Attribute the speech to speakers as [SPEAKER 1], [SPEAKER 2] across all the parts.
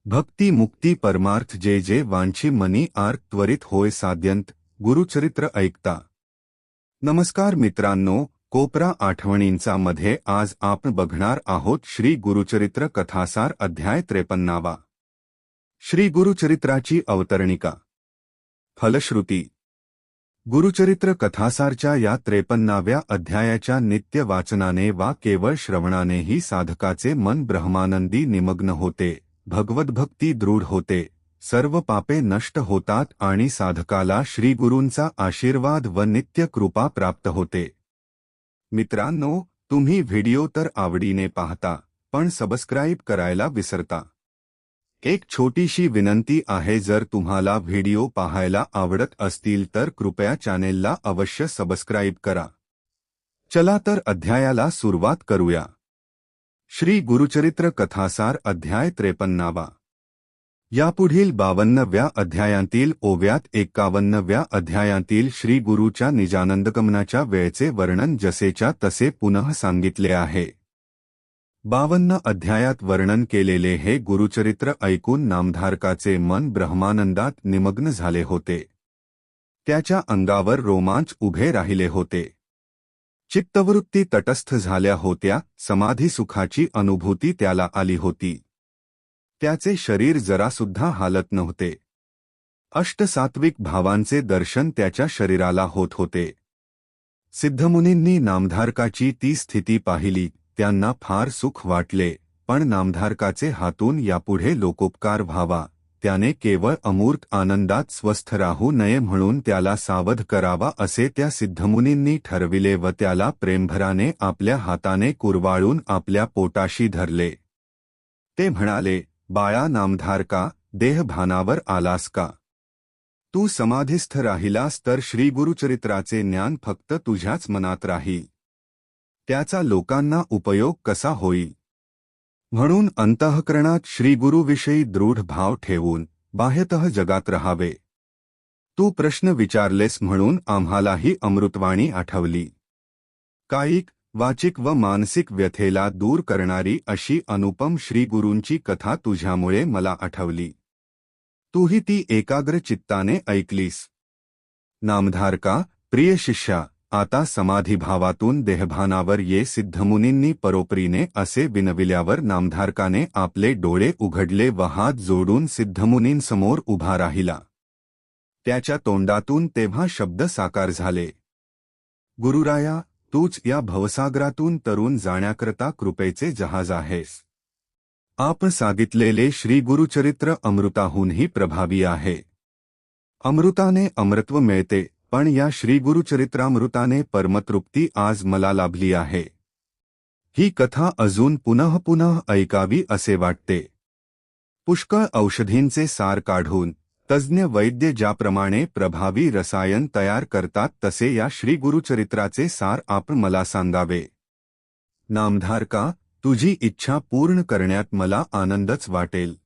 [SPEAKER 1] भक्ती मुक्ती परमार्थ जे जे वांछी मनी आर्क त्वरित होय साध्यंत गुरुचरित्र ऐकता। नमस्कार मित्रांनो, कोपरा आठवणींचा मध्ये आज आपण बघणार आहोत श्री गुरुचरित्र कथासार अध्याय 53वा। श्री गुरुचरित्राची अवतरणिका। फलश्रुती। गुरुचरित्र कथासारच्या या 53व्या अध्यायाच्या नित्य वाचनाने वा केवळ श्रवणानेही साधकाचे मन ब्रह्मानंदी निमग्न होते, भगवद्भक्ती दृढ होते, सर्व पापे नष्ट होतात आणि साधकाला श्रीगुरूंचा आशीर्वाद व नित्य कृपा प्राप्त होते। मित्रांनो, तुम्ही व्हिडिओ तर आवडीने पाहता, पण सबस्क्राईब करायला विसरता। एक छोटीशी विनंती आहे, जर तुम्हाला व्हिडिओ पाहायला आवडत असतील तर कृपया चॅनेलला अवश्य सबस्क्राईब करा। चला तर अध्यायाला सुरुवात करूया। श्री गुरुचरित्र कथासार अध्याय 53वा। यापुढील 52व्या अध्यायांतील ओव्यात 51व्या अध्यायांतील श्री गुरुच्या निजानंदगमनाच्या वेळेचे वर्णन जसेच्या तसे पुनः सांगितले आहे। 52 अध्यायात वर्णन केलेले हे गुरुचरित्र ऐकून नामधारकाचे मन ब्रह्मानंदात निमग्न झाले होते। त्याच्या अंगावर रोमांच उभे राहिले होते। चित्तवृत्ती तटस्थ झाल्या होत्या, समाधी सुखाची अनुभूती त्याला आली होती। त्याचे शरीर जरासुद्धा हालत नव्हते। अष्टसात्विक भावांचे दर्शन त्याच्या शरीराला होत होते। सिद्धमुनींनी नामधारकाची ती स्थिती पाहिली, त्यांना फार सुख वाटले, पण नामधारकाचे हातून यापुढे लोकोपकार व्हावा, त्याने केवळ अमूर्त आनंदात स्वस्थ राहू नये म्हणून त्याला सावध करावा असे त्या सिद्धमुनींनी ठरविले व त्याला प्रेमभराने आपल्या हाताने कुरवाळून आपल्या पोटाशी धरले। ते म्हणाले, बाळा नामधारका, देहभानावर आलास का? तू समाधीस्थ राहिलास तर श्रीगुरुचरित्राचे ज्ञान फक्त तुझ्याच मनात राहील, त्याचा लोकांना उपयोग कसा होईल? म्हणून अंतःकरणात श्रीगुरुविषयी दृढ भाव ठेवून बाह्यतः जगात राहावे। तू प्रश्न विचारलेस म्हणून आम्हालाही अमृतवाणी आठवली। कायिक, वाचिक व मानसिक व्यथेला दूर करणारी अशी अनुपम श्रीगुरूंची कथा तुझ्यामुळे मला आठवली। तूही ती एकाग्र चित्ताने ऐकलीस। नामधारका, प्रिय शिष्या, आता समाधीभावातून देहभानावर ये। सिद्धमुनींनी परोपरीने असे विनविल्यावर नामधारकाने आपले डोळे उघडले व हात जोडून सिद्धमुनींसमोर उभा राहिला। त्याच्या तोंडातून तेव्हा शब्द साकार झाले, गुरुराया, तूच या भवसागरातून तरुण जाण्याकरता कृपेचे जहाज आहेस। आपण सांगितलेले श्री गुरुचरित्र अमृताहूनही प्रभावी आहे। अमृताने अमृतत्व मिळते, पण या श्री गुरुचरित्रामृताने परमतृप्ती आज मला लाभली आहे। ही कथा अजून पुनः पुनः ऐकावी असे वाटते। पुष्कळ औषधींचे सार काढून तज्ज्ञ वैद्य ज्याप्रमाणे प्रभावी रसायन तयार करतात तसे या श्री गुरुचरित्राचे सार आपण मला सांगावे। नामधारका, तुझी इच्छा पूर्ण करण्यात मला आनंदच वाटेल।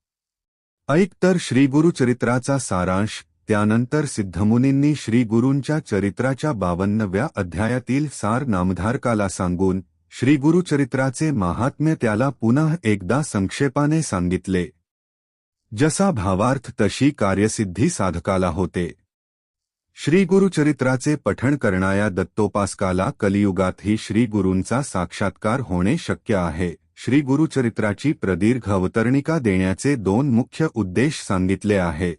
[SPEAKER 1] ऐक तर श्रीगुरुचरित्राचा सारांश। त्यानंतर सिद्धमुनींनी श्रीगुरूंच्या चरित्राच्या 52व्या अध्यायातील सार नामधारकाला सांगून श्रीगुरुचरित्राचे महात्म्य त्याला पुनः एकदा संक्षेपाने सांगितले। जसा भावार्थ तशी कार्यसिद्धी साधकाला होते। श्रीगुरुचरित्राचे पठण करणाया दत्तोपासकाला कलियुगातही श्रीगुरूंचा साक्षात्कार होणे शक्य आहे। श्रीगुरुचरित्राची प्रदीर्घ अवतरणिका देण्याचे 2 मुख्य उद्देश सांगितले आहे।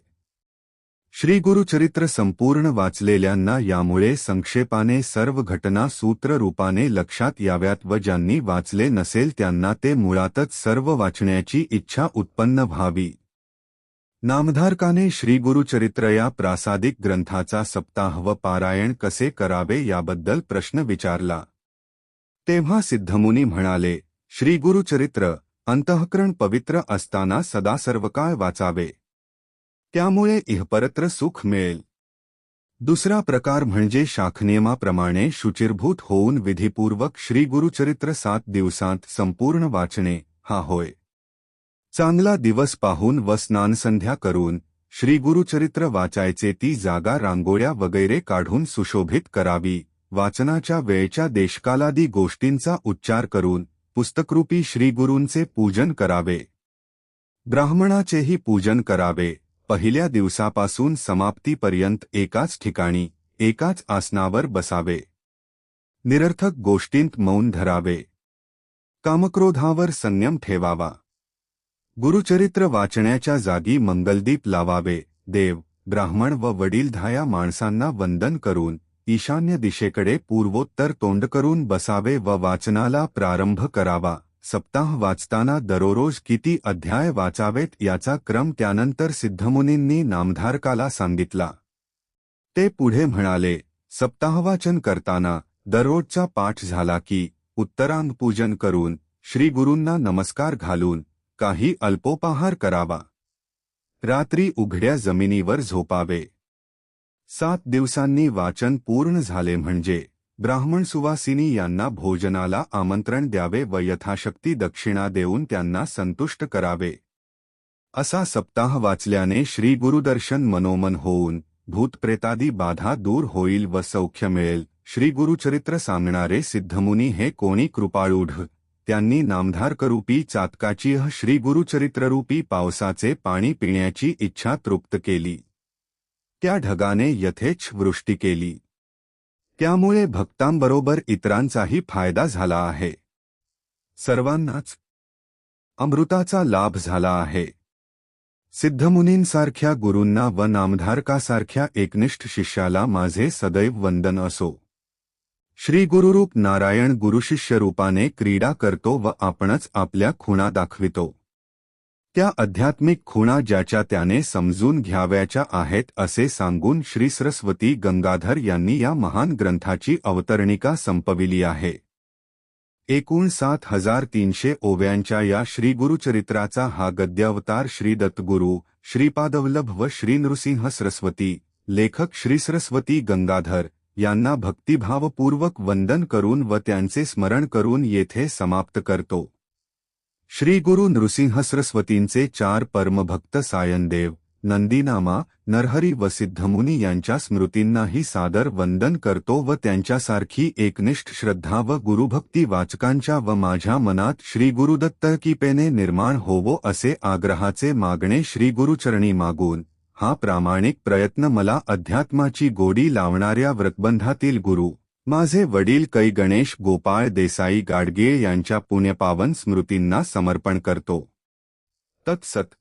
[SPEAKER 1] श्रीगुरुचरित्र संपूर्ण वाचलेल्यांना यामुळे संक्षेपाने सर्व घटना सूत्ररूपाने लक्षात याव्यात व ज्यांनी वाचले नसेल त्यांना ते मुळातच सर्व वाचण्याची इच्छा उत्पन्न व्हावी। नामधारकाने श्रीगुरुचरित्र या प्रासादिक ग्रंथाचा सप्ताह व पारायण कसे करावे याबद्दल प्रश्न विचारला। तेव्हा सिद्धमुनी म्हणाले, श्रीगुरुचरित्र अंतःकरण पवित्र असताना सदा सर्वकाळ वाचावे, त्यामुळे इहपरत्र सुख मिळेल। दुसरा प्रकार म्हणजे शाखनियमाप्रमाणे शुचिर्भूत होऊन विधिपूर्वक श्रीगुरुचरित्र 7 दिवसांत संपूर्ण वाचणे हा होय। चांगला दिवस पाहून व स्नानसंध्या करून श्रीगुरुचरित्र वाचायचे। ती जागा रांगोळ्या वगैरे काढून सुशोभित करावी। वाचनाच्या वेळच्या देशकालादी गोष्टींचा उच्चार करून पुस्तकरूपी श्रीगुरूंचे पूजन करावे। ब्राह्मणाचेही पूजन करावे. पहिल्या दिवसापासून समाप्तीपर्यंत एकाच ठिकाणी एकाच आसनावर बसावे. निरर्थक गोष्टींत मौन धरावे. कामक्रोधावर संयम ठेवावा. गुरुचरित्र वाचण्याच्या जागी मंगलदीप लावावे. देव, ब्राह्मण व वडीलधाया माणसांना वंदन करून ईशान्य दिशेकडे पूर्वोत्तर तोंड करून बसावे व वाचनाला प्रारंभ करावा. सप्ताह वाचताना दररोज किती अध्याय वाचावेत याचा क्रम त्यानंतर सिद्धमुनींनी नामधारकाला सांगितला. ते पुढे म्हणाले, सप्ताहवाचन करताना दररोजचा पाठ झाला की उत्तरांग पूजन करून श्रीगुरूंना नमस्कार घालून काही अल्पोपाहार करावा. रात्री उघड्या जमिनीवर झोपावे. 7 दिवसांनी वाचन पूर्ण झाले म्हणजे ब्राह्मण सुवासिनी यांना भोजनाला आमंत्रण द्यावे व यथाशक्ती दक्षिणा देऊन त्यांना संतुष्ट करावे. असा सप्ताह वाचल्याने श्री गुरुदर्शन मनोमन होऊन भूतप्रेतादी बाधा दूर होईल व सौख्य मिळेल. श्री गुरुचरित्र सांगणारे सिद्धमुनी हे कोणी कृपाळूढ. त्यांनी नामधारकरूपी चातकाची श्री गुरुचरित्ररूपी पावसाचे पाणी पिण्याची इच्छा तृप्त केली. त्या ढगाने यथेच्छ वृष्टी केली. त्यामुळे भक्तांबरोबर इतरांचाही फायदा झाला आहे. सर्वांनाच अमृताचा लाभ झाला आहे. सिद्धमुनींसारख्या गुरूंना व नामधारकासारख्या एकनिष्ठ शिष्याला माझे सदैव वंदन असो. श्री गुरुरूप नारायण गुरुशिष्य रूपाने क्रीडा करतो व आपणच आपल्या खुणा दाखवितो. त्या आध्यात्मिक खुणा ज्याच्या त्याने समजून घ्यावयाच्या आहेत असे सांगून श्री सरस्वती गंगाधर यांनी या महान ग्रंथाची अवतरणिका संपविली आहे. एकूण 7300 ओव्यांच्या या श्री गुरुचरित्राचा हा गद्यावतार श्री दत्तगुरु, श्रीपादवल्लभ व श्री नृसिंह सरस्वती, लेखक श्री सरस्वती गंगाधर यांना भक्तिभावपूर्वक वंदन करून व त्यांचे स्मरण करून येथे समाप्त करतो. श्री गुरु नृसिंह सरस्वतींचे 4 परमभक्त सायनदेव, नंदीनामा, नरहरी व सिद्धमुनी यांच्या स्मृतींनाही सादर वंदन करतो व त्यांच्यासारखी एकनिष्ठ श्रद्धा व गुरुभक्ती वाचकांच्या व माझ्या मनात श्री गुरुदत्तकीपेने निर्माण होवो असे आग्रहाचे मागणे श्री गुरुचरणी मागून हा प्रामाणिक प्रयत्न मला अध्यात्माची गोडी लावणाऱ्या व्रतबंधातील गुरु माझे वडील कै गणेश गोपाळ देसाई गाडगीळ यांच्या पुण्यपावन स्मृतींना समर्पण करतो. तत्सत.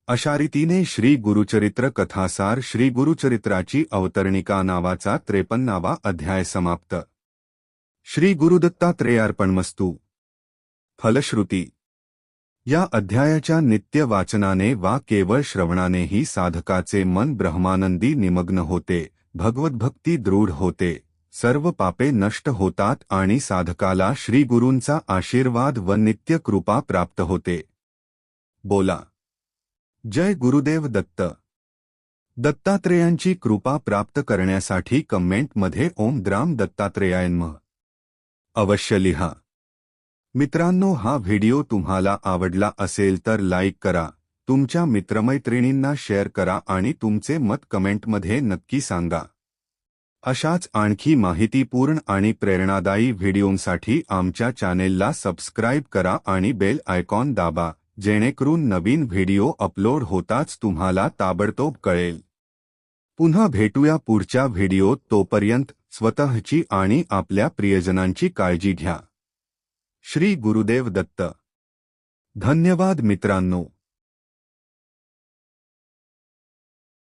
[SPEAKER 1] अशा रीतीने श्री गुरुचरित्र कथासार श्री गुरुचरित्राची अवतरणिका नावाचा 53वा अध्याय समाप्त. श्री गुरुदत्तात्रेयार्पणमस्तु. फलश्रुती. या अध्यायाच्या नित्य वाचनाने वा केवळ श्रवणानेही साधकाचे मन ब्रह्मानंदी निमग्न होते, भगवद्भक्ती दृढ होते, सर्व पापे नष्ट होतात आणि साधकाला श्री गुरूंचा आशीर्वाद व नित्य कृपा प्राप्त होते. बोला जय गुरुदेव दत्त. दत्तात्रेयांची कृपा प्राप्त करण्यासाठी कमेंटमध्ये ओम द्राम दत्तात्रेयाय नमः अवश्य लिहा. मित्रांनो, हा व्हिडिओ तुम्हाला आवडला असेल तर लाईक करा, तुमच्या मित्रमैत्रिणींना शेअर करा आणि तुमचे मत कमेंटमध्ये नक्की सांगा. अशाच आणखी माहितीपूर्ण आणि प्रेरणादायी व्हिडिओंसाठी आमच्या चॅनेलला सबस्क्राईब करा आणि बेल आयकॉन दाबा, जेणेकरून नवीन व्हिडिओ अपलोड होताच तुम्हाला ताबडतोब कळेल. पुन्हा भेटूया पुढच्या व्हिडिओत. तोपर्यंत स्वतःची आणि आपल्या प्रियजनांची काळजी घ्या. श्री गुरुदेव दत्त. धन्यवाद मित्रांनो.